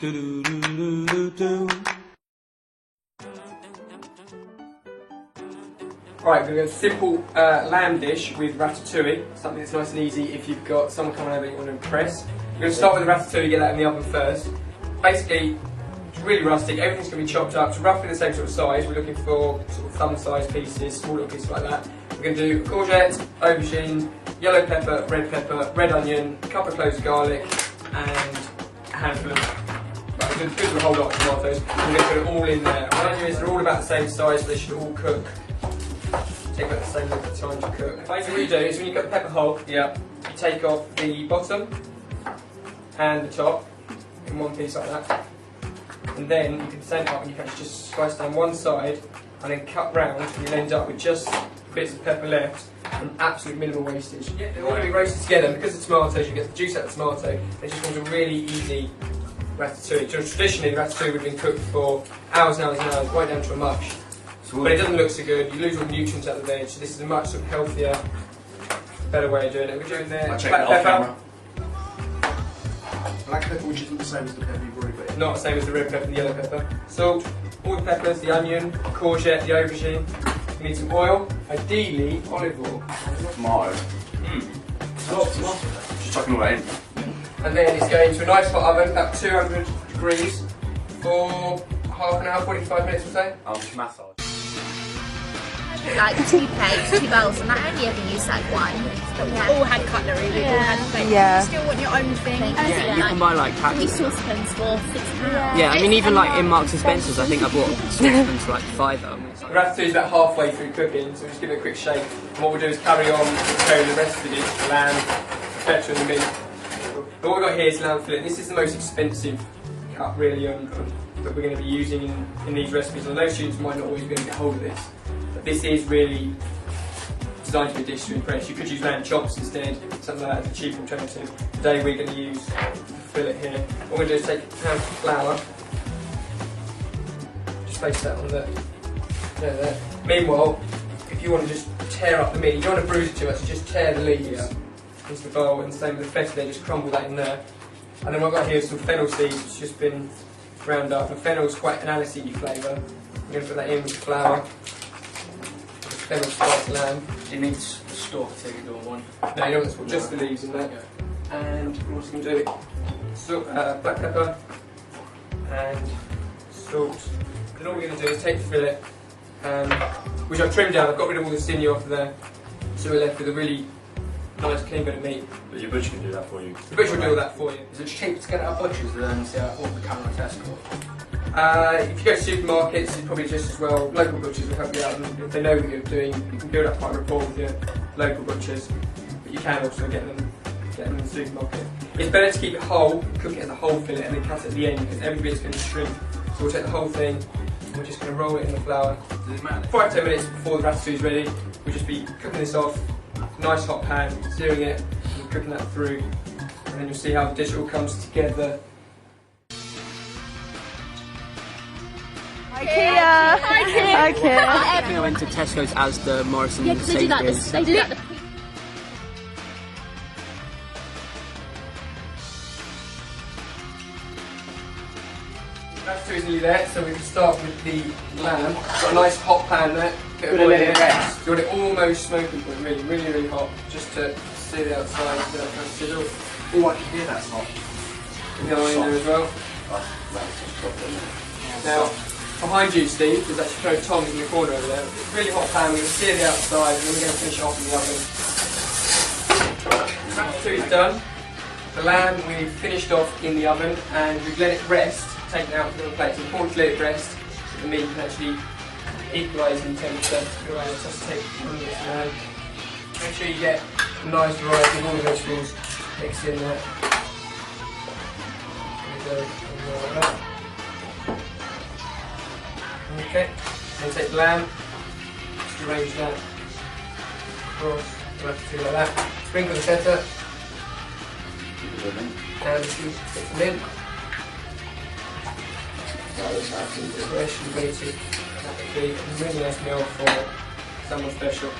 Right, we're going to go simple lamb dish with ratatouille, something that's nice and easy if you've got someone coming over that you want to impress. We're going to start with the ratatouille, get that in the oven first. Basically, it's really rustic, everything's going to be chopped up to roughly the same sort of size. We're looking for sort of thumb-sized pieces, small little pieces like that. We're going to do courgette, aubergine, yellow pepper, red onion, a couple of cloves of garlic, and a handful of... Right, we're going to do a whole lot of tomatoes. We're going to put it all in there. What I do is they're all about the same size, so they should all cook. Take about the same length of time to cook. Basically what you do is when you've got the pepper whole, you take off the bottom and the top in one piece like that. And then you can stand up and you can just slice down one side and then cut round and you'll end up with just bits of pepper left and absolute minimal wastage. Yeah, they're all going to be roasted together, and because of tomatoes you get the juice out of the tomato, it just becomes a really easy ratatouille. So traditionally the ratatouille would have been cooked for hours and hours and hours, right down to a mush. But it doesn't look so good, you lose all the nutrients out of the veg, so this is a much sort of healthier, better way of doing it. We're doing there black pepper. Black pepper, which isn't the same as the pepper you've already got. Not the same as the red pepper and the yellow pepper. Salt, all the peppers, the onion, courgette, the aubergine. You need some oil, ideally olive oil. Tomato. Just chucking all that in. And then it's going to a nice hot oven, about 200 degrees, for half an hour, 45 minutes or so. Just massage. Like 2 plates, 2 bowls, and I only ever use like one. But we all had cutlery, we all had plates. Yeah. You still want your own thing. Yeah, you can buy like packs. 3 saucepans for £6. Yeah, I mean even like in Marks and Spencer's, I think I bought saucepans for like £5. The ratatouille is about halfway through cooking, so just give it a quick shake. And what we'll do is carry on preparing the rest of the dish, the lamb, the feta and the meat. But what we've got here is lamb fillet. This is the most expensive cut really that we're going to be using in these recipes. And I know students might not always be able to get hold of this, but this is really designed to be a dish to impress. You could use lamb chops instead, something like that as a cheap alternative. Today we're going to use fillet here. What we're going to do is take a pound of flour, just place that on there. Meanwhile, if you want to just tear up the meat, you don't want to bruise it too much, so just tear the leaves into the bowl, and the same with the feta there, just crumble that in there. And then what I've got here is some fennel seeds, which has just been ground up. And fennel is quite an aniseedy flavour. I'm going to put that in with the flour. Fennel spiced lamb. It needs the stalk to take it all one. No, you don't want just the leaves in there. And we're also going to do salt, black pepper and salt. Then all we're going to do is take the fillet, which I've trimmed down. I've got rid of all the sinew off there, so we're left with a really nice clean bit of meat. But your butcher can do that for you. The butcher will do all that for you. Is it cheap to get it at butchers than say at all the camera Tesco? If you go to supermarkets, it's probably just as well. Local butchers will help you out, and if they know what you're doing, you can build up quite a rapport with your local butchers. But you can also get them in the supermarket. It's better to keep it whole, cook it as a whole fillet, and then cut it at the end because every bit's going to shrink. So we'll take the whole thing. And we're just going to roll it in the flour. 5–10 minutes before the ratatouille is ready, we'll just be cooking this off. Nice hot pan, searing it, and cooking that through, and then you'll see how the dish all comes together. IKEA! IKEA! I think I went to Tesco's as the Morrison. Yeah, because they do that. They do that. Ratatouille is nearly there, so we can start with the lamb. Got a nice hot pan there. Put a little rest. You want it almost smoking point, really hot, just to sear the outside, get that kind of sizzle. Oh, I can hear that's hot. And go in there as well. Now, behind you, Steve, there's actually kind of tongs in the corner over there. It's a really hot pan, we're going to sear the outside, and then we're going to finish it off in the oven. Ratatouille is done. The lamb we've finished off in the oven, and we've let it rest, taken it out of the plate. It's important to let it rest, so the meat can actually equalise in temperature. Just take make sure you get a nice variety of all the vegetables mixed in there. Okay, then take the lamb, just arrange that across the ratatouille like that. Sprinkle the feta, and put them in. Fresh and grated. That would be a really nice meal for someone special.